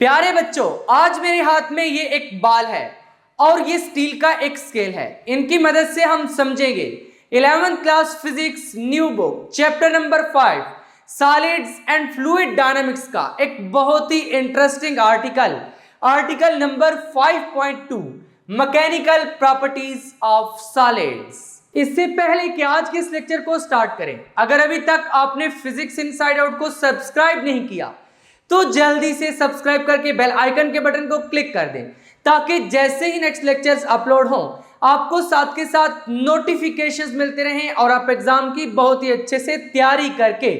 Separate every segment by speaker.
Speaker 1: प्यारे बच्चों, आज मेरे हाथ में ये एक बाल है और ये स्टील का एक स्केल है। इनकी मदद से हम समझेंगे 11th class physics new book chapter number 5 solids and fluid dynamics का एक बहुत ही interesting article number 5.2 mechanical properties of solids. इससे पहले कि आज के इस लेक्चर को स्टार्ट करें, अगर अभी तक आपने फिजिक्स इनसाइड आउट को सब्सक्राइब नहीं किया तो जल्दी से सब्सक्राइब करके बेल आइकन के बटन को क्लिक कर दें, ताकि जैसे ही नेक्स्ट लेक्चर्स अपलोड हों आपको साथ के साथ नोटिफिकेशंस मिलते रहें और आप एग्जाम की बहुत ही अच्छे से तैयारी करके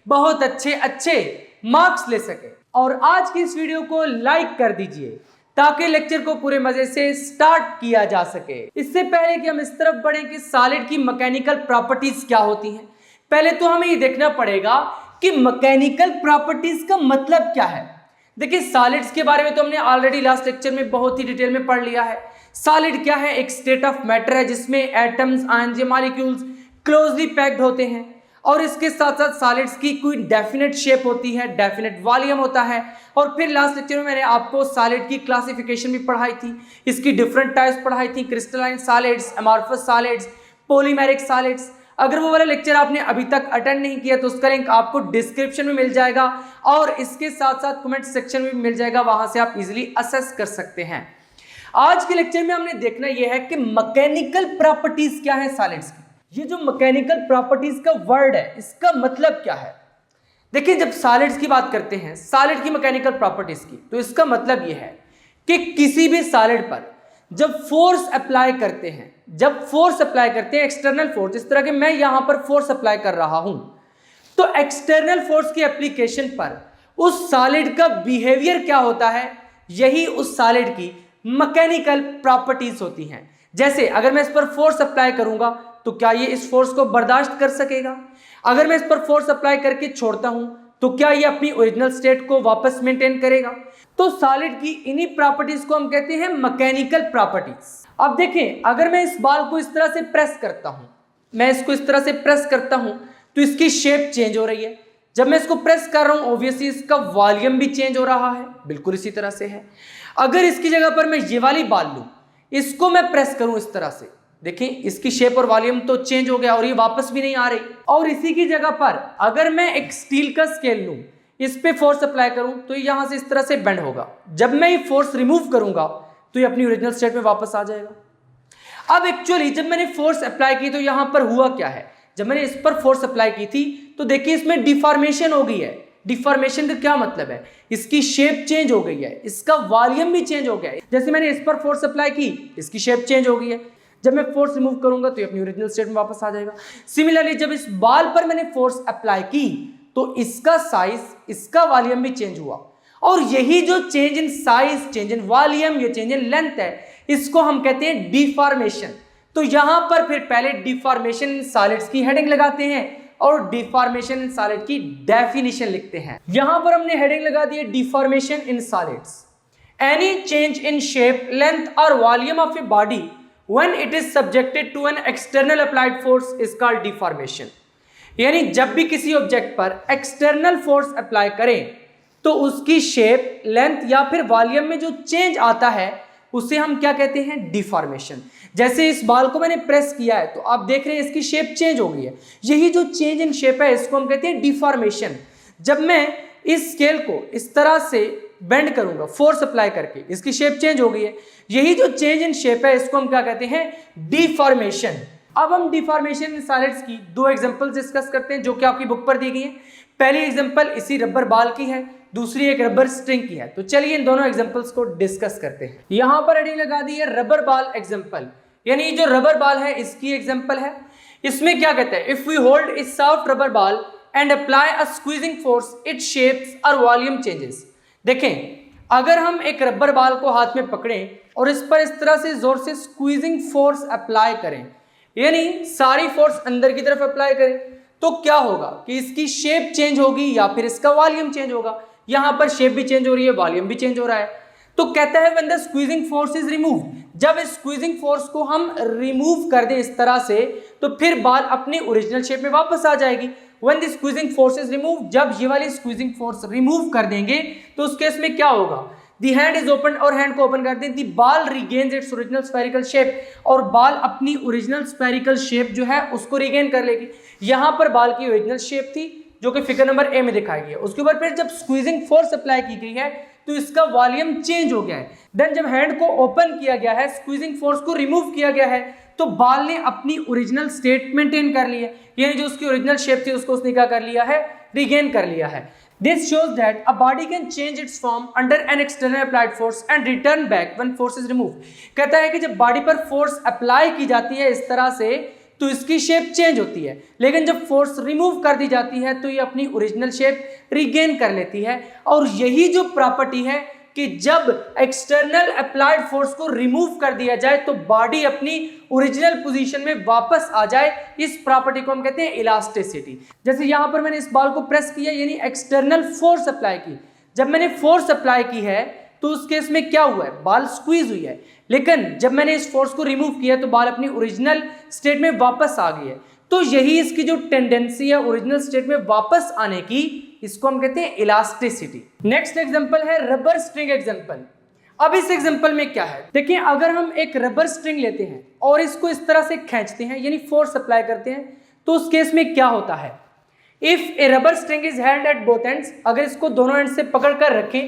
Speaker 1: बहुत अच्छे मार्क्स ले सके। और आज की इस वीडियो को लाइक कर दीजिए ताकि लेक्चर को पूरे मजे से स्टार्ट किया जा सके। इससे पहले कि हम इस तरफ बढ़ें कि सॉलिड की मैकेनिकल प्रॉपर्टीज क्या होती हैं, पहले तो हमें ये देखना पड़ेगा कि मैकेनिकल प्रॉपर्टीज का मतलब क्या है। देखिए, सॉलिड्स के बारे में तो हमने ऑलरेडी लास्ट लेक्चर में बहुत ही डिटेल में पढ़ लिया है। सॉलिड क्या है? एक स्टेट ऑफ मैटर है जिसमें एटम्स, आयंस या मॉलिक्यूल्स क्लोजली पैक्ड होते हैं और इसके साथ साथ सॉलिड्स की कोई डेफिनेट शेप होती है, डेफिनेट वॉल्यूम होता है। और फिर लास्ट लेक्चर में मैंने आपको सॉलिड की क्लासिफिकेशन भी पढ़ाई थी, इसकी डिफरेंट टाइप्स पढ़ाई थी, crystalline solids, amorphous solids, polymeric solids. अगर वो वाला लेक्चर आपने अभी तक अटेंड नहीं किया तो उसका लिंक आपको डिस्क्रिप्शन में मिल जाएगा और इसके साथ साथ कमेंट सेक्शन में भी मिल जाएगा, वहां से आप इजीली असेस कर सकते हैं। आज के लेक्चर में हमने देखना यह है कि मैकेनिकल प्रॉपर्टीज क्या है सॉलिड्स की। ये जो मैकेनिकल प्रॉपर्टीज का वर्ड है, इसका मतलब क्या है? देखिए, जब सॉलिड्स की बात करते हैं, सॉलिड की मैकेनिकल प्रॉपर्टीज की, तो इसका मतलब यह है कि किसी भी सॉलिड पर जब फोर्स अप्लाई करते हैं, एक्सटर्नल फोर्स, इस तरह के मैं यहां पर फोर्स अप्लाई कर रहा हूं, तो एक्सटर्नल फोर्स की एप्लीकेशन पर उस सॉलिड का बिहेवियर क्या होता है, यही उस सॉलिड की मैकेनिकल प्रॉपर्टीज होती हैं। जैसे अगर मैं इस पर फोर्स अप्लाई करूंगा तो क्या ये इस फोर्स को बर्दाश्त कर सकेगा? अगर मैं इस पर फोर्स अप्लाई करके छोड़ता हूं तो क्या ये अपनी ओरिजिनल स्टेट को वापस मेंटेन करेगा? तो सॉलिड की इन्हीं प्रॉपर्टीज को हम कहते हैं मैकेनिकल प्रॉपर्टीज। अब देखें, अगर मैं इस बॉल को इस तरह से प्रेस करता हूं, तो इसकी शेप चेंज हो रही है। जब मैं इसको प्रेस कर रहा हूं, ऑब्वियसली इसका वॉल्यूम भी चेंज हो रहा है, बिल्कुल इसी तरह से है। अगर इसकी जगह पर मैं ये वाली बॉल लूं, इसको मैं प्रेस करूं इस तरह से, देखिए इसकी शेप और वॉल्यूम तो चेंज हो गया और ये वापस भी नहीं आ रही। और इसी की जगह पर अगर मैं एक स्टील का स्केल लूं, इस पे फोर्स अप्लाई करूं, तो यहां से इस तरह से बेंड होगा। जब मैं ये फोर्स रिमूव करूंगा तो ये अपनी ओरिजिनल स्टेट में वापस आ जाएगा। अब एक्चुअली जब मैंने फोर्स अप्लाई की तो यहां पर हुआ क्या है, जब मैंने इस पर फोर्स अप्लाई की थी तो देखिए इसमें डिफॉर्मेशन हो गई है। डिफॉर्मेशन का क्या मतलब है? इसकी शेप चेंज हो गई है, इसका वॉल्यूम भी चेंज हो गया है। जैसे मैंने इस पर फोर्स अप्लाई की, इसकी शेप चेंज हो गई है। जब मैं फोर्स रिमूव करूंगा तो ये अपनी ओरिजिनल स्टेट में वापस आ जाएगा। सिमिलरली जब इस बॉल पर मैंने फोर्स अप्लाई की तो इसका साइज, इसका वॉल्यूम भी चेंज हुआ। और यही जो change in size, change in volume, ये चेंज इन लेंथ है, इसको हम कहते हैं डिफॉर्मेशन। तो यहां पर फिर पहले डिफॉर्मेशन इन सॉलिड्स की हेडिंग लगाते हैं और डिफॉर्मेशन इन सॉलिड की डेफिनेशन लिखते हैं। यहां पर हमने हेडिंग लगा दी है deformation in solids. Any change in shape, length और volume of a body when it is subjected to an external applied force is called deformation। यानी जब भी किसी ऑब्जेक्ट पर एक्सटर्नल फोर्स अप्लाई करें तो उसकी शेप, लेंथ या फिर वॉल्यूम में जो चेंज आता है उसे हम क्या कहते हैं? डिफॉर्मेशन। जैसे इस बॉल को मैंने प्रेस किया है तो आप देख रहे हैं इसकी शेप चेंज हो गई है। यही जो चेंज इन शेप है इसको हम कहते हैं डिफॉर्मेशन। जब मैं इस स्केल को इस तरह से बेंड करूंगा फोर्स अप्लाई करके, इसकी शेप चेंज हो गई है। यही जो चेंज इन शेप है इसको हम क्या कहते हैं? डिफॉर्मेशन। अब हम डिफॉर्मेशन इन सॉलिड्स की दो एग्जांपल्स डिस्कस करते हैं जो कि आपकी बुक पर दी गई है। पहली एग्जांपल इसी रबर बॉल की है, दूसरी एक रबर स्ट्रिंग की है। तो चलिए इन दोनों एग्जांपल्स को डिस्कस करते हैं। यहां पर हेडिंग लगा दी है रबर बॉल एग्जांपल, यानी जो रबर बॉल है इसकी एग्जांपल है। इसमें क्या कहता है? If we hold a soft rubber ball and apply a squeezing force, its shapes और वॉल्यूम चेंजेस। देखें, अगर हम एक रबर बॉल को हाथ में पकड़ें और इस पर इस तरह से जोर से स्क्वीजिंग फोर्स अप्लाई करें, यानी सारी फोर्स अंदर की तरफ अप्लाई करें, तो क्या होगा कि इसकी शेप चेंज होगी या फिर इसका वॉल्यूम चेंज होगा। यहां पर शेप भी चेंज हो रही है, वॉल्यूम भी चेंज हो रहा है। तो कहता है when the squeezing force is remove, जब इस स्क्वीजिंग फोर्स को हम रिमूव कर दें इस तरह से, तो फिर बॉल अपनी ओरिजिनल शेप में वापस आ जाएगी। When the squeezing force is remove, जब ये वाली स्क्वीजिंग फोर्स रिमूव कर देंगे तो उस केस में क्या होगा, दी हैंड इज ओपन, और हैंड को ओपन कर दें, the ball regains its original spherical shape, और बॉल अपनी ओरिजिनल स्फेरिकल शेप जो है उसको रिगेन कर लेगी। यहां पर बॉल की ओरिजिनल शेप थी जो कि फिगर नंबर ए में दिखाई गई है। उसके ऊपर फिर जब स्क्वीजिंग फोर्स अप्लाई की गई है तो इसका वॉल्यूम चेंज हो गया है। देन जब हैंड को ओपन किया गया है, स्क्वीजिंग फोर्स को रिमूव किया गया है, तो बॉल ने अपनी ओरिजिनल स्टेट मेंटेन कर ली है, यानी जो उसकी ओरिजिनल शेप थी उसको उसने क्या कर लिया है, रिगेन कर लिया है। This shows that a body can change its form under an external applied force and return back when force is removed। कहता है कि जब बॉडी पर फोर्स अप्लाई की जाती है इस तरह से तो इसकी शेप चेंज होती है, लेकिन जब फोर्स रिमूव कर दी जाती है तो ये अपनी ओरिजिनल शेप रिगेन कर लेती है। और यही जो प्रॉपर्टी है कि जब एक्सटर्नल अप्लाइड फोर्स को रिमूव कर दिया जाए तो बॉडी अपनी ओरिजिनल पोजीशन में वापस आ जाए, इस प्रॉपर्टी को हम कहते हैं इलास्टिसिटी। जैसे यहां पर मैंने इस बॉल को प्रेस किया यानी एक्सटर्नल फोर्स अप्लाई की, जब मैंने फोर्स अप्लाई की है तो उस केस में क्या हुआ है, बॉल स्क्वीज हुई है, लेकिन जब मैंने इस फोर्स को रिमूव किया तो बॉल अपनी ओरिजिनल स्टेट में वापस आ गई है। तो यही इसकी जो टेंडेंसी है ओरिजिनल स्टेट में वापस आने की, इसको हम कहते हैं इलास्टिसिटी। नेक्स्ट एग्जांपल है रबर स्ट्रिंग एग्जांपल। अब इस एग्जांपल में क्या है, देखिए अगर हम एक रबर स्ट्रिंग लेते हैं और इसको इस तरह से खींचते हैं यानी फोर्स अप्लाई करते हैं तो उस केस में क्या होता है, if A rubber string is held at both ends, अगर इसको दोनों एंड से पकड़ कर रखें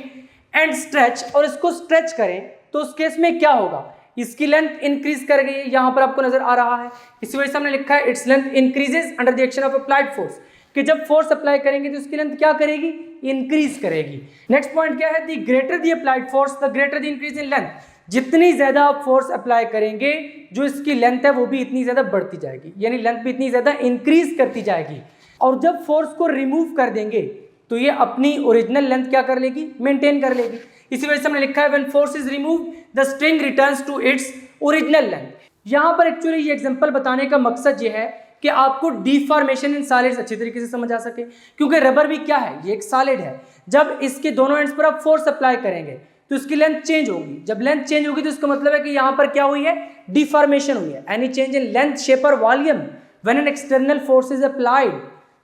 Speaker 1: एंड स्ट्रेच, और इसको स्ट्रेच करें तो उस केस में क्या होगा, इसकी लेंथ इंक्रीज कर गई है, यहां पर आपको नजर आ रहा है। इसी वजह से हमने लिखा है its length increases under the action of applied force, कि जब फोर्स अप्लाई करेंगे तो इसकी लेंथ क्या करेगी, इंक्रीज करेगी। नेक्स्ट पॉइंट क्या है, the greater the applied force the greater the increase in length, जितनी ज्यादा आप फोर्स अप्लाई करेंगे जो इसकी लेंथ है वो भी इतनी ज्यादा बढ़ती जाएगी, यानी लेंथ भी इतनी ज्यादा इंक्रीज करती जाएगी। और जब फोर्स को रिमूव कर देंगे तो ये अपनी ओरिजिनल लेंथ क्या कर लेगी, मेंटेन कर लेगी। इसी वजह से हमने लिखा है when force is remove the string returns to its original length. यहां पर एक्चुअली ये एग्जांपल बताने का मकसद ये है कि आपको डिफॉर्मेशन इन सॉलिड्स अच्छी तरीके से समझ आ सके, क्योंकि रबर भी क्या है, ये एक सॉलिड है। जब इसके दोनों एंड्स पर आप फोर्स अप्लाई करेंगे तो इसकी लेंथ चेंज होगी, जब लेंथ चेंज होगी तो इसका मतलब है कि यहां पर क्या हुई है, डिफॉर्मेशन हुई है। Any change in length, shape और volume when an external force is applied,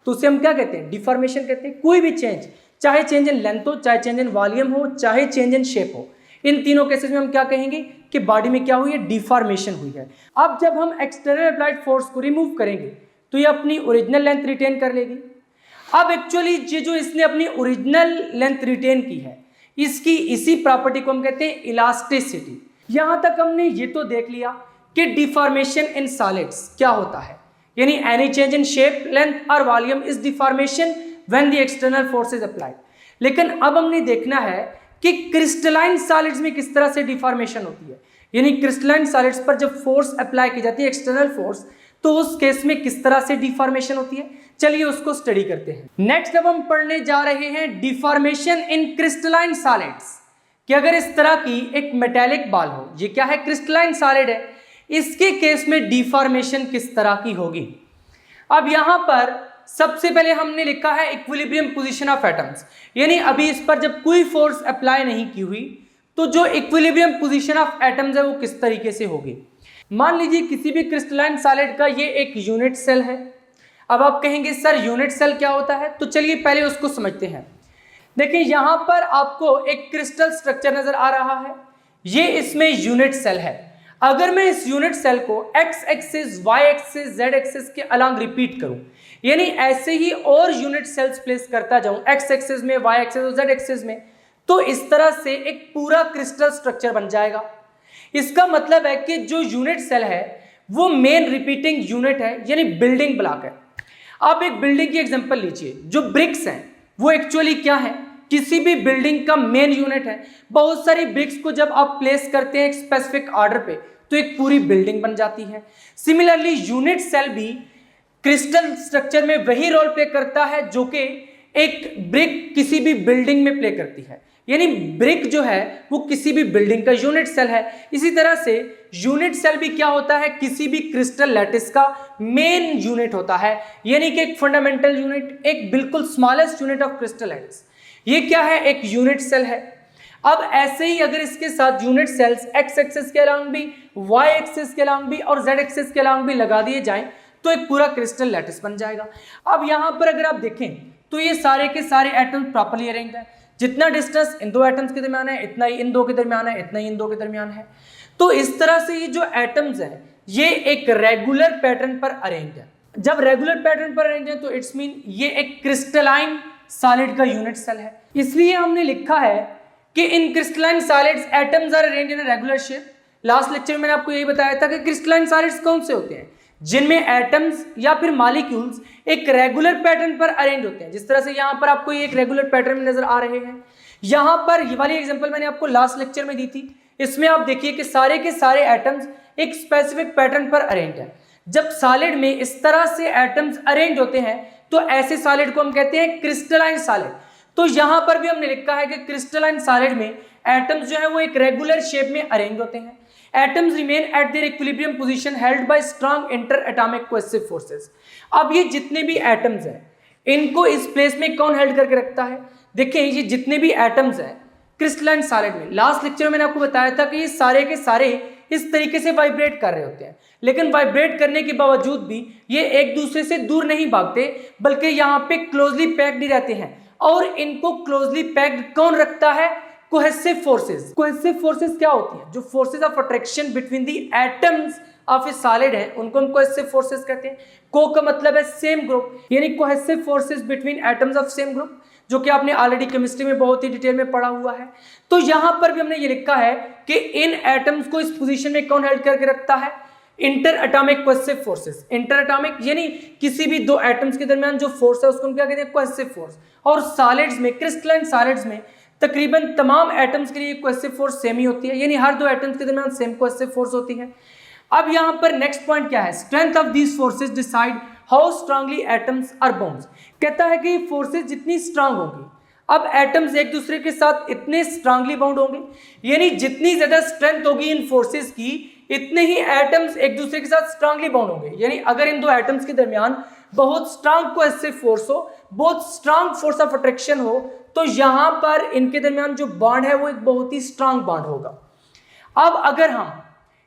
Speaker 1: तो उसे हम क्या कहते हैं, डिफॉर्मेशन कहते हैं। कोई भी चेंज, चाहे चेंज इन लेंथ हो, चाहे चेंज इन वॉल्यूम हो, चाहे चेंज इन शेप हो, इन तीनों केसेस में हम क्या कहेंगे कि बॉडी में क्या हुई है, डिफॉर्मेशन हुई है। अब जब हम एक्सटर्नल अप्लाइड फोर्स को रिमूव करेंगे तो ये अपनी ओरिजिनल लेंथ रिटेन कर लेगी। अब एक्चुअली ये जो इसने अपनी ओरिजिनल लेंथ रिटेन की है, इसकी इसी प्रॉपर्टी को हम कहते हैं इलास्टिसिटी। यहां तक हमने ये तो देख लिया कि डिफॉर्मेशन इन सॉलिड्स क्या होता है, यानी any change in shape, length और volume is deformation when the external force is applied. लेकिन अब हमने देखना है कि क्रिस्टलाइन सॉलिड्स में किस तरह से डिफॉर्मेशन होती है, यानी क्रिस्टलाइन सॉलिड्स पर जब फोर्स अप्लाई की जाती है, एक्सटर्नल फोर्स, तो उस केस में किस तरह से डिफॉर्मेशन होती है। चलिए उसको स्टडी करते हैं। नेक्स्ट अब हम पढ़ने जा रहे हैं डिफॉर्मेशन इन क्रिस्टलाइन सॉलिड्स, कि अगर इस तरह की एक मेटेलिक बॉल हो, ये क्या है, क्रिस्टलाइन सॉलिड है, इसके केस में डिफॉर्मेशन किस तरह की होगी। अब यहां पर सबसे पहले हमने लिखा है इक्विलिब्रियम पोजीशन ऑफ एटम्स, यानी अभी इस पर जब कोई फोर्स अप्लाई नहीं की हुई तो जो इक्विलिब्रियम पोजीशन ऑफ एटम्स है वो किस तरीके से होगी। मान लीजिए किसी भी क्रिस्टलाइन सॉलिड का ये एक यूनिट सेल है। अब आप कहेंगे सर यूनिट सेल क्या होता है, तो चलिए पहले उसको समझते हैं। देखिए यहां पर आपको एक क्रिस्टल स्ट्रक्चर नजर आ रहा है, ये इसमें यूनिट सेल है। अगर मैं इस यूनिट सेल को X axis, Y axis, Z axis के अलॉन्ग रिपीट करूं, यानी ऐसे ही और यूनिट सेल्स प्लेस करता जाऊं एक्स एक्सिस में, वाई एक्सिस और जेड एक्सिस में, तो इस तरह से एक पूरा क्रिस्टल स्ट्रक्चर बन जाएगा। इसका मतलब है कि जो यूनिट सेल है वो मेन रिपीटिंग यूनिट है, यानी बिल्डिंग ब्लॉक है। आप एक बिल्डिंग की एग्जांपल लीजिए, जो ब्रिक्स हैं वो एक्चुअली क्या है, किसी भी बिल्डिंग का मेन यूनिट है। बहुत सारी ब्रिक्स को जब आप प्लेस करते हैं एक स्पेसिफिक ऑर्डर पे तो एक पूरी बिल्डिंग बन जाती है। सिमिलरली यूनिट सेल भी क्रिस्टल स्ट्रक्चर में वही रोल प्ले करता है जो कि एक ब्रिक किसी भी बिल्डिंग में प्ले करती है, यानी ब्रिक जो है वो किसी भी बिल्डिंग का यूनिट सेल है। इसी तरह से यूनिट सेल भी क्या होता है, किसी भी क्रिस्टल लैटिस का मेन यूनिट होता है, यानी कि एक फंडामेंटल यूनिट, एक बिल्कुल smallest unit of crystal lattice. ये क्या है, एक यूनिट सेल है। अब ऐसे ही अगर इसके साथ यूनिट सेल्स एक्स एक्सिस के अलॉन्ग भी, वाई एक्सिस के अलॉन्ग भी और जेड एक्सिस के अलॉन्ग भी लगा दिए जाएं तो एक पूरा क्रिस्टल लैटिस बन जाएगा। अब यहाँ पर अगर आप देखें तो ये सारे के सारे एटम्स प्रॉपर्ली अरेंज्ड है, जितना डिस्टेंस इन दो एटम्स के दरमियान है इतना ही इन दो के दरमियान है, इतना ही इन दो के दरमियान है। तो इस तरह से ये जो एटम्स हैं ये एक रेगुलर पैटर्न पर अरेंज है। जब रेगुलर पैटर्न पर अरेंज है तो इट्स मीन ये एक क्रिस्टलाइन सॉलिड का यूनिट सेल है। इसलिए हमने लिखा है कि in crystalline solids atoms are arranged in a regular shape. Last lecture में मैंने आपको यही बताया था कि क्रिस्टलाइन सॉलिड्स कौन से होते हैं, जिनमें एटम्स या फिर मॉलिक्यूल्स एक रेगुलर पैटर्न पर अरेंज होते हैं। जिस तरह से यहाँ पर आपको ये एक रेगुलर पैटर्न में नजर आ रहे हैं। यहाँ पर ये वाली एग्जांपल मैंने आपको लास्ट लेक्चर में दी थी। इसमें आप देखिए कि सारे के सारे एटम्स एक स्पेसिफिक पैटर्न पर अरेंज है। जब सॉलिड में इस तरह से एटम्स अरेंज होते हैं तो ऐसे सॉलिड को हम कहते हैं क्रिस्टलाइन सॉलिड। तो यहां पर भी हमने लिखा है कि क्रिस्टलाइन सॉलिड में एटम्स जो है वो एक रेगुलर शेप में अरेंज होते हैं। Atoms remain at there equilibrium position held by strong inter atomic cohesive forces. अब ये जितने भी एटम्स हैं इनको इस प्लेस में कौन हेल्ड करके रखता है? देखिए ये जितने भी एटम्स हैं क्रिस्टलाइन सॉलिड में, लास्ट लेक्चर में मैंने आपको बताया था कि ये सारे के सारे इस तरीके से वाइब्रेट कर रहे होते हैं, लेकिन वाइब्रेट करने के बावजूद भी ये एक दूसरे से दूर नहीं भागते बल्कि यहाँ पे क्लोजली पैक्ड ही रहते हैं। और इनको क्लोजली पैक्ड कौन रखता है? Cohesive forces. कोहेसिव फोर्सेस क्या होती हैं? जो forces of attraction between the atoms of A solid है उनको हम कोहेसिव फोर्सेस कहते हैं। को का मतलब है सेम ग्रुप, यानी cohesive forces between atoms of same group, जो कि आपने ऑलरेडी केमिस्ट्री में बहुत ही डिटेल में पढ़ा हुआ है। तो यहां पर भी हमने ये लिखा है कि इन एटम्स को इस पोजीशन में कौन हेल्ड करके रखता है? Inter atomic cohesive forces. Inter atomic यानी किसी भी दो एटम्स के दरमियान जो फोर्स है उसको हम क्या कहते हैं? Cohesive force. और सॉलिड्स में, क्रिस्टलाइन सॉलिड्स में तकरीबन तमाम एटम्स के लिए कोहेसिव फोर्स सेम ही होती है, यानी हर दो एटम्स के दरमियान सेम कोहेसिव फोर्स होती है। अब यहां पर नेक्स्ट पॉइंट क्या है? Strength of these forces decide how strongly atoms are bound. कहता है कि फोर्सेस जितनी स्ट्रांग होंगी, अब एटम्स एक दूसरे के साथ इतने स्ट्रांगली बाउंड होंगे, यानी जितनी ज्यादा स्ट्रेंथ होगी इन फोर्सेस की इतने ही एटम्स एक दूसरे के साथ स्ट्रांगली बाउंड होंगे। यानी अगर इन दो एटम्स के दरमियान बहुत स्ट्रांग कोहेसिव फोर्स हो, बहुत स्ट्रांग फोर्स ऑफ अट्रैक्शन हो, तो यहां पर इनके दरमियान जो बॉन्ड है वो एक बहुत ही स्ट्रांग बॉन्ड होगा। अब अगर हम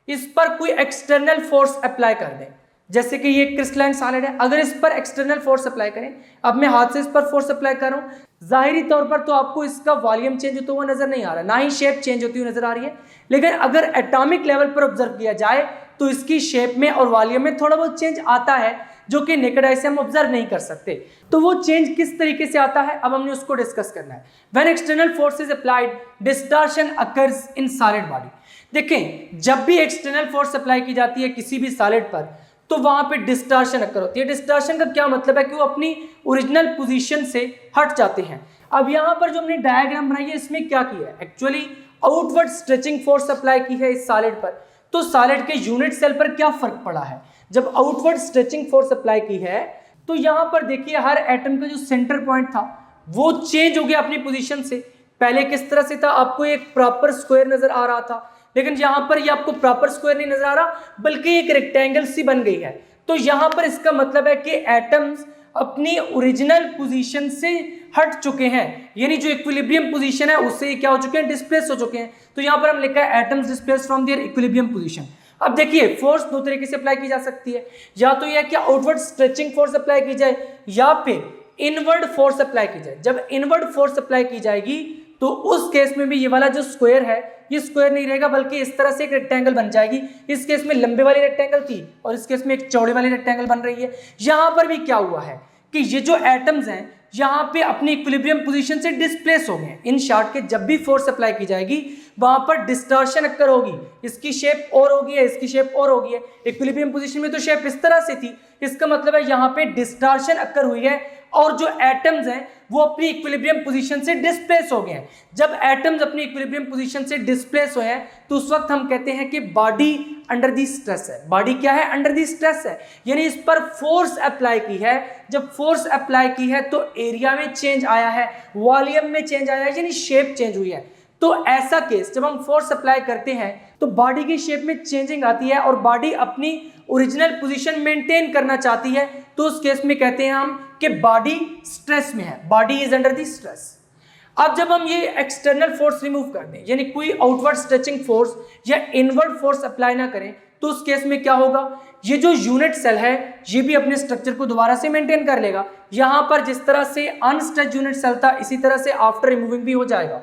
Speaker 1: इस पर कोई एक्सटर्नल फोर्स अप्लाई कर दें, जैसे कि ये क्रिस्टलाइन सॉलिड है, अगर इस पर एक्सटर्नल फोर्स अप्लाई करें, अब मैं हाथ से इस पर फोर्स अप्लाई कर रहा हूं, जाहिरी तौर पर तो आपको इसका वॉल्यूम चेंज होता हुआ नजर नहीं आ रहा, ना ही शेप चेंज होती हुई नजर आ रही है। लेकिन अगर एटॉमिक लेवल पर ऑब्जर्व किया जाए तो इसकी शेप में और वॉल्यूम में थोड़ा बहुत चेंज आता है, जो कि नेकेड आई से हम ऑब्जर्व नहीं कर सकते। तो वो चेंज किस तरीके से आता है, अब हमने उसको डिस्कस करना है। When external force is applied distortion occurs in solid body. देखें, जब भी एक्सटर्नल फोर्स अप्लाई की जाती है किसी भी सॉलिड पर तो वहां पे डिस्टॉर्शन अकर होती है। डिस्टॉर्शन का क्या मतलब है? कि वो अपनी ओरिजिनल पोजीशन से हट जाते हैं। अब यहां पर जो हमने डायग्राम बनाई है इसमें क्या किया है? Actually outward stretching force apply की है इस सॉलिड पर। तो सॉलिड के यूनिट सेल पर क्या फर्क पड़ा है? जब आउटवर्ड स्ट्रेचिंग फोर्स अप्लाई की है तो यहां पर देखिए हर एटम का जो सेंटर पॉइंट था वो चेंज हो गया अपनी पोजीशन से। पहले किस तरह से था? आपको एक प्रॉपर स्क्वायर नजर आ रहा था, लेकिन यहां पर ये आपको प्रॉपर स्क्वायर नहीं नजर आ रहा बल्कि एक रेक्टेंगल सी बन गई है। तो यहां पर इसका मतलब है कि एटम्स अपनी ओरिजिनल पोजीशन से हट चुके हैं, यानी जो इक्विलिब्रियम पोजीशन है उससे क्या हो चुके हैं? डिस्प्लेस हो चुके हैं। तो यहां पर हम लिखा है atoms displace from their equilibrium position. अब देखिए फोर्स दो तरीके से अप्लाई की जा सकती है, या तो यह कि आउटवर्ड स्ट्रेचिंग फोर्स अप्लाई की जाए या फिर इनवर्ड फोर्स अप्लाई की जाए। जब इनवर्ड फोर्स अप्लाई की जाएगी तो उस केस में भी ये वाला जो स्क्वायर है ये स्क्वायर नहीं रहेगा बल्कि इस तरह से एक रेक्टेंगल बन जाएगी। इस केस में लंबे वाली रेक्टेंगल थी और इस केस में एक चौड़े वाली रेक्टेंगल बन रही है। यहां पर भी क्या हुआ है कि ये जो एटम्स हैं यहां पे अपनी इक्विलिब्रियम पोजीशन से डिस्प्लेस हो गए। इन शॉर्ट के जब भी फोर्स अप्लाई की जाएगी वहां पर डिस्टॉर्शन अक्कर होगी, इसकी शेप और होगी है, इसकी शेप और होगी है। इक्विलिब्रियम पोजीशन में तो शेप इस तरह से थी, इसका मतलब है यहां पे डिस्टॉर्शन अक्कर हुई है और जो एटम्स हैं वो अपनी इक्विलिब्रियम पोजीशन से डिस्प्लेस हो गए हैं। जब एटम्स अपनी इक्विलिब्रियम पोजीशन से डिस्प्लेस हुए हैं तो उस वक्त हम कहते हैं कि बॉडी अंडर दी स्ट्रेस है। बॉडी क्या है? अंडर दी स्ट्रेस है, यानी इस पर फोर्स अप्लाई की है। जब फोर्स अप्लाई की है तो एरिया में चेंज आया है, वॉल्यूम में चेंज आया है, यानी शेप चेंज हुई है। तो ऐसा केस जब हम फोर्स अप्लाई करते हैं तो बॉडी की शेप में चेंजिंग आती है और बॉडी अपनी ओरिजिनल पोजीशन मेंटेन करना चाहती है, तो उस केस में कहते हैं हम कि बॉडी स्ट्रेस में है, body is under the stress. अब जब हम ये एक्सटर्नल फोर्स रिमूव कर दें, यानी कोई आउटवर्ड स्ट्रेचिंग फोर्स या इनवर्ड फोर्स अप्लाई ना करें, तो उस केस में क्या होगा, ये जो यूनिट सेल है ये भी अपने स्ट्रक्चर को दोबारा से मेंटेन कर लेगा। यहां पर जिस तरह से अनस्ट्रेच यूनिट सेल था, इसी तरह से आफ्टर रिमूविंग भी हो जाएगा।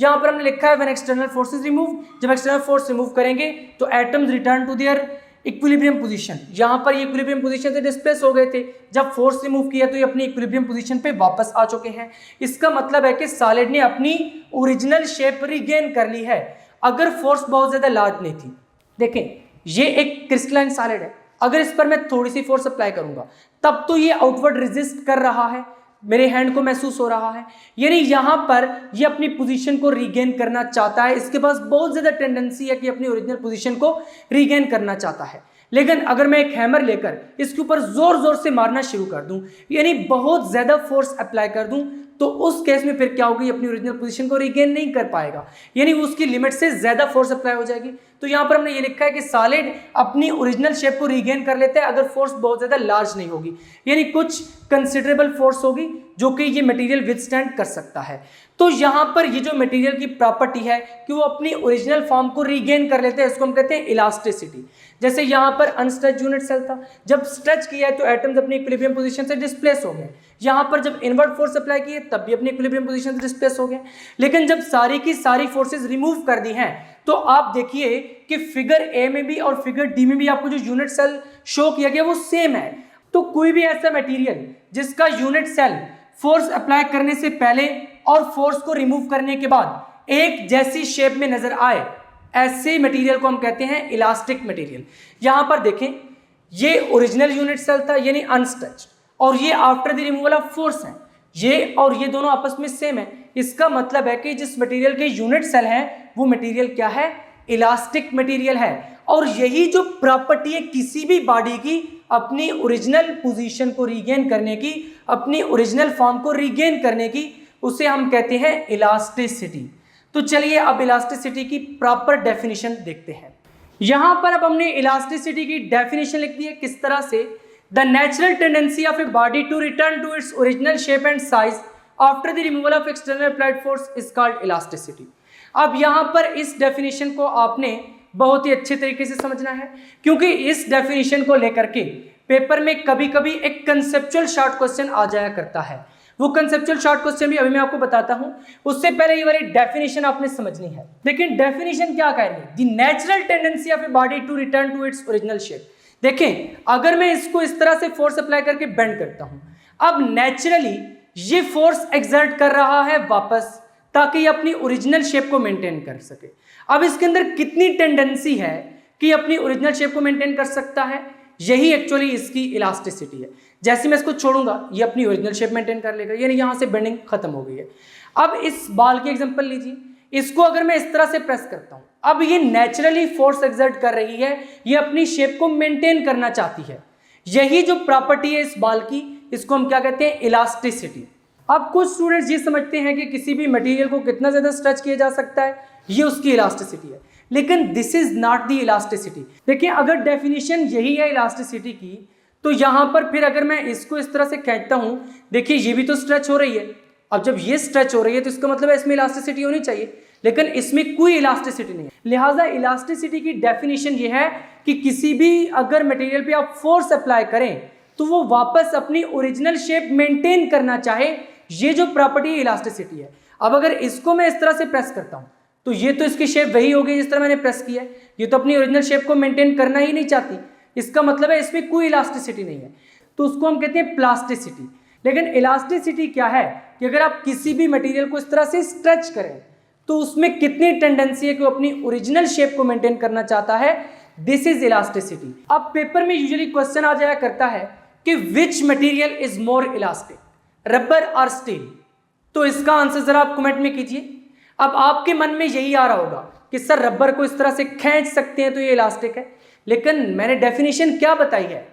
Speaker 1: यहां पर हमने लिखा है व्हेन एक्सटर्नल फोर्सेस रिमूव, जब एक्सटर्नल फोर्स रिमूव करेंगे तो atoms return to their equilibrium position. यहां पर ये इक्विलिब्रियम पोजीशन से डिस्प्लेस हो गए थे, जब फोर्स रिमूव किया तो ये अपनी इक्विलिब्रियम पोजीशन पे वापस आ चुके हैं। इसका मतलब है कि सॉलिड ने अपनी ओरिजिनल शेप रिगेन कर ली है, अगर फोर्स बहुत ज्यादा लार्ज नहीं थी। देखें, ये एक क्रिस्टलाइन सॉलिड है, अगर इस पर मैं थोड़ी सी फोर्स अप्लाई करूंगा तब तो ये आउटवर्ड रेजिस्ट कर रहा है, मेरे हैंड को महसूस हो रहा है, यानी यहां पर ये अपनी पोजीशन को रीगेन करना चाहता है। इसके पास बहुत ज्यादा टेंडेंसी है कि अपनी ओरिजिनल पोजीशन को रीगेन करना चाहता है। लेकिन अगर मैं एक हैमर लेकर इसके ऊपर जोर जोर से मारना शुरू कर दूं, यानी बहुत ज्यादा फोर्स अप्लाई कर दूं, तो उस केस में फिर क्या होगी, अपनी ओरिजिनल पोजीशन को रीगेन नहीं कर पाएगा, यानी उसकी लिमिट से ज्यादा फोर्स अप्लाई हो जाएगी। तो यहां पर हमने ये लिखा है कि सॉलिड अपनी ओरिजिनल शेप को रीगेन कर लेते हैं अगर फोर्स बहुत ज्यादा लार्ज नहीं होगी, यानी कुछ कंसिडरेबल फोर्स होगी जो कि ये मटेरियल विथस्टैंड कर सकता है। तो यहां पर ये जो मटेरियल की प्रॉपर्टी है कि वो अपनी ओरिजिनल फॉर्म को रीगेन कर लेते हैं, इसको हम कहते हैं इलास्टिसिटी। जैसे यहां पर अनस्ट्रेच यूनिट सेल था, जब स्ट्रेच किया है तो एटम्स अपनी इक्विलिब्रियम पोजीशन से डिस्प्लेस हो गए। यहां पर जब इनवर्ड फोर्स अप्लाई किए तब भी अपनी इक्विलिब्रियम पोजीशन से डिस्प्लेस हो गए। लेकिन जब सारी की सारी फोर्सेस रिमूव कर दी हैं, तो आप देखिए कि फिगर ए में भी और फिगर डी में भी आपको जो यूनिट सेल शो किया गया वो सेम है। तो कोई भी ऐसा मटेरियल जिसका यूनिट सेल फोर्स अप्लाई करने से पहले और फोर्स को रिमूव करने के बाद एक जैसी शेप में नजर आए, ऐसे मटेरियल को हम कहते हैं इलास्टिक मटेरियल। यहां पर देखें, ये ओरिजिनल यूनिट सेल था यानी अनस्ट्रेच, और ये after the removal of force है, ये और ये दोनों आपस में सेम है। इसका मतलब है कि जिस मटेरियल के यूनिट सेल है वो मटेरियल क्या है, इलास्टिक मटेरियल है। और यही जो प्रॉपर्टी है किसी भी बॉडी की अपनी ओरिजिनल पोजीशन को रीगेन करने की, अपनी ओरिजिनल फॉर्म को रीगेन करने की, उसे हम कहते हैं इलास्टिसिटी। तो चलिए अब इलास्टिसिटी की प्रॉपर डेफिनेशन देखते हैं। यहां पर अब हमने इलास्टिसिटी की डेफिनेशन लिख दी है किस तरह से, the natural tendency of a body to return to its original shape and size after the removal of external applied force is called elasticity. अब यहां पर इस डेफिनेशन को आपने बहुत ही अच्छे तरीके से समझना है, क्योंकि इस डेफिनेशन को लेकर के पेपर में कभी कभी एक कंसेप्चुअल शॉर्ट क्वेश्चन आ जाया करता है। वो कंसेप्चुअल शॉर्ट क्वेश्चन भी अभी मैं आपको बताता हूं, उससे पहले ये वाली डेफिनेशन आपने समझनी है। लेकिन डेफिनेशन क्या कह रही है, the natural tendency of a body to return to its original shape. देखें, अगर मैं इसको इस तरह से फोर्स अप्लाई करके बेंड करता हूं, अब नेचुरली ये फोर्स एक्सर्ट कर रहा है वापस, ताकि ये अपनी ओरिजिनल शेप को मेंटेन कर सके। अब इसके अंदर कितनी टेंडेंसी है कि अपनी ओरिजिनल शेप को मेंटेन कर सकता है, यही एक्चुअली इसकी इलास्टिसिटी है। जैसे मैं इसको छोड़ूंगा ये अपनी ओरिजिनल शेप मेंटेन कर लेगा, यानी यहां से बेंडिंग खत्म हो गई है। अब इस बॉल की एग्जांपल लीजिए, इसको अगर मैं इस तरह से प्रेस करता हूं, अब ये नेचुरली फोर्स एक्सर्ट कर रही है, ये अपनी शेप को मेंटेन करना चाहती है। यही जो प्रॉपर्टी है इस बॉल की, इसको हम क्या कहते हैं, इलास्टिसिटी। अब कुछ स्टूडेंट्स ये समझते हैं कि किसी भी मटेरियल को कितना ज्यादा स्ट्रेच किया जा सकता है, ये उसकी इलास्टिसिटी है, लेकिन this is not the elasticity. देखिए, अगर डेफिनेशन यही है इलास्टिसिटी की, तो यहां पर फिर अगर मैं इसको इस तरह से खींचता हूं, देखिए ये भी तो स्ट्रेच हो रही है। अब जब ये स्ट्रेच हो रही है तो इसका मतलब है इसमें इलास्टिसिटी होनी चाहिए, लेकिन इसमें कोई इलास्टिसिटी नहीं है। लिहाजा इलास्टिसिटी की डेफिनेशन ये है कि किसी भी अगर मटेरियल पे आप फोर्स अप्लाई करें तो वो वापस अपनी ओरिजिनल शेप मेंटेन करना चाहे, ये जो प्रॉपर्टी इलास्टिसिटी है। अब अगर इसको मैं इस तरह से प्रेस करता हूं तो ये तो इसकी शेप वही होगी जिस तरह मैंने प्रेस किया है, ये तो अपनी ओरिजिनल शेप को मेंटेन करना ही नहीं चाहती, इसका मतलब है इसमें कोई इलास्टिसिटी नहीं है, तो उसको हम कहते हैं प्लास्टिसिटी। लेकिन इलास्टिसिटी क्या है कि अगर आप किसी भी मटेरियल को इस तरह से स्ट्रेच करें तो उसमें कितनी टेंडेंसी है कि वो अपनी ओरिजिनल शेप को मेंटेन करना चाहता है, दिस इज इलास्टिसिटी। अब पेपर में यूजुअली क्वेश्चन आ जाया करता है कि which material is more elastic, rubber और स्टील। तो इसका आंसर जरा आप कमेंट में कीजिए। अब आपके मन में यही आ रहा होगा कि सर रबर को इस तरह से खींच सकते हैं तो ये इलास्टिक है, लेकिन मैंने डेफिनेशन क्या बताई है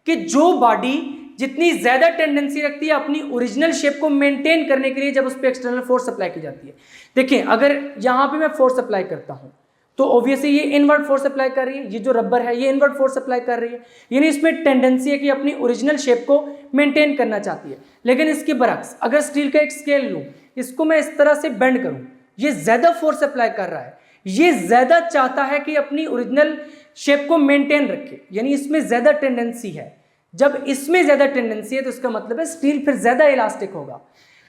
Speaker 1: कि जो बॉडी जितनी ज्यादा टेंडेंसी रखती है अपनी ओरिजिनल शेप को मेंटेन करने के लिए, जब उस पर एक्सटर्नल फोर्स अप्लाई की जाती है। देखिए, अगर यहां पे मैं फोर्स अप्लाई करता हूं तो ऑब्वियसली ये इनवर्ड फोर्स अप्लाई कर रही है, ये जो रबर है ये इनवर्ड फोर्स अप्लाई कर रही है, यानी इसमें टेंडेंसी है कि अपनी ओरिजिनल शेप को मेंटेन करना चाहती है। लेकिन इसके बरक्स अगर स्टील का एक स्केल लूं, इसको मैं इस तरह से बेंड करूं, ये ज्यादा फोर्स अप्लाई कर रहा है, ये ज्यादा चाहता है कि अपनी ओरिजिनल शेप को मेंटेन रखे, यानी इसमें ज्यादा टेंडेंसी है। जब इसमें ज्यादा टेंडेंसी है तो इसका मतलब है स्टील फिर ज्यादा इलास्टिक होगा।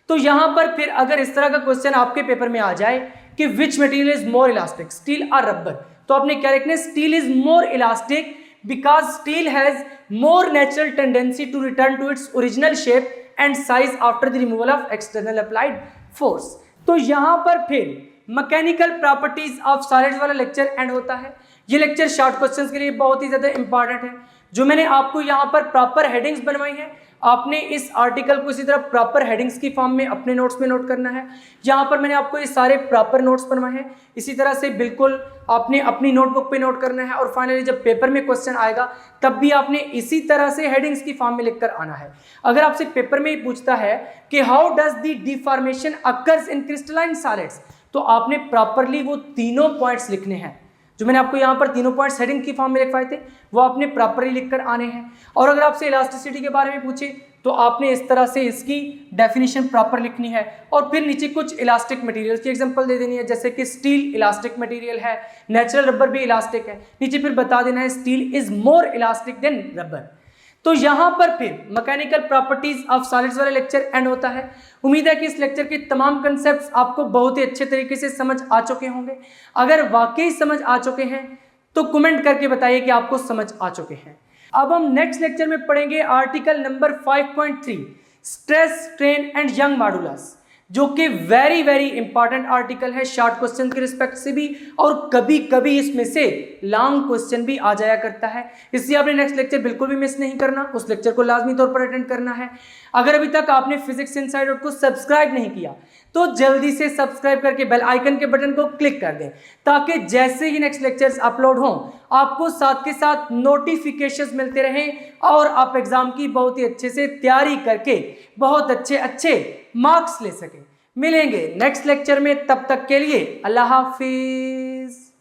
Speaker 1: तो यहां पर फिर अगर इस तरह का क्वेश्चन आपके पेपर में आ जाए कि which material is more elastic, steel और रबर, तो आपने क्या लिखना है, steel is more elastic because steel has more natural tendency to return to its original shape and size after the removal of external applied force. तो यहां पर फिर मैकेनिकल प्रॉपर्टीज ऑफ सॉलिड्स वाला लेक्चर एंड होता है। ये lecture short questions के लिए बहुत ही ज्यादा इंपॉर्टेंट है। जो मैंने आपको यहाँ पर प्रॉपर हेडिंग्स बनवाई है, आपने इस आर्टिकल को इसी तरह प्रॉपर हेडिंग्स की फॉर्म में अपने नोट्स में नोट करना है। यहाँ पर मैंने आपको ये सारे प्रॉपर नोट्स बनवाए हैं, इसी तरह से बिल्कुल आपने अपनी नोटबुक पे नोट करना है, और फाइनली जब पेपर में क्वेश्चन आएगा तब भी आपने इसी तरह से हेडिंग्स की फॉर्म में लिखकर आना है। अगर आपसे पेपर में ही पूछता है कि how does the deformation occurs in crystalline solids, तो आपने प्रॉपरली वो तीनों पॉइंट्स लिखने हैं। जो मैंने आपको यहाँ पर तीनों पॉइंट्स हेडिंग की फॉर्म में लिखवाए थे वो आपने प्रॉपरली लिखकर आने हैं। और अगर आपसे इलास्टिसिटी के बारे में पूछे तो आपने इस तरह से इसकी डेफिनेशन प्रॉपर लिखनी है, और फिर नीचे कुछ इलास्टिक मटेरियल की एग्जांपल दे देनी है, जैसे कि स्टील इलास्टिक मटेरियल है, नेचुरल रबर भी इलास्टिक है। नीचे फिर बता देना है steel is more elastic than rubber. तो यहाँ पर फिर मैकेनिकल प्रॉपर्टीज ऑफ सॉलिड्स वाला लेक्चर एंड होता है। उम्मीद है कि इस लेक्चर के तमाम कंसेप्ट्स आपको बहुत ही अच्छे तरीके से समझ आ चुके होंगे। अगर वाकई समझ आ चुके हैं तो कमेंट करके बताइए कि आपको समझ आ चुके हैं। अब हम नेक्स्ट लेक्चर में पढ़ेंगे article number 5.3 stress, strain and young modulus, जो कि वेरी इंपॉर्टेंट आर्टिकल है शॉर्ट क्वेश्चन के रिस्पेक्ट से भी, और कभी कभी इसमें से लॉन्ग क्वेश्चन भी आ जाया करता है। इसलिए आपने नेक्स्ट लेक्चर बिल्कुल भी मिस नहीं करना, उस लेक्चर को लाजमी तौर पर अटेंड करना है। अगर अभी तक आपने फिजिक्स इनसाइड को सब्सक्राइब नहीं किया तो जल्दी से सब्सक्राइब करके बेल आइकन के बटन को क्लिक कर दें, ताकि जैसे ही नेक्स्ट लेक्चर्स अपलोड हों आपको साथ के साथ नोटिफिकेशंस मिलते रहें और आप एग्जाम की बहुत ही अच्छे से तैयारी करके बहुत अच्छे मार्क्स ले सकें। मिलेंगे नेक्स्ट लेक्चर में, तब तक के लिए अल्लाह हाफिज।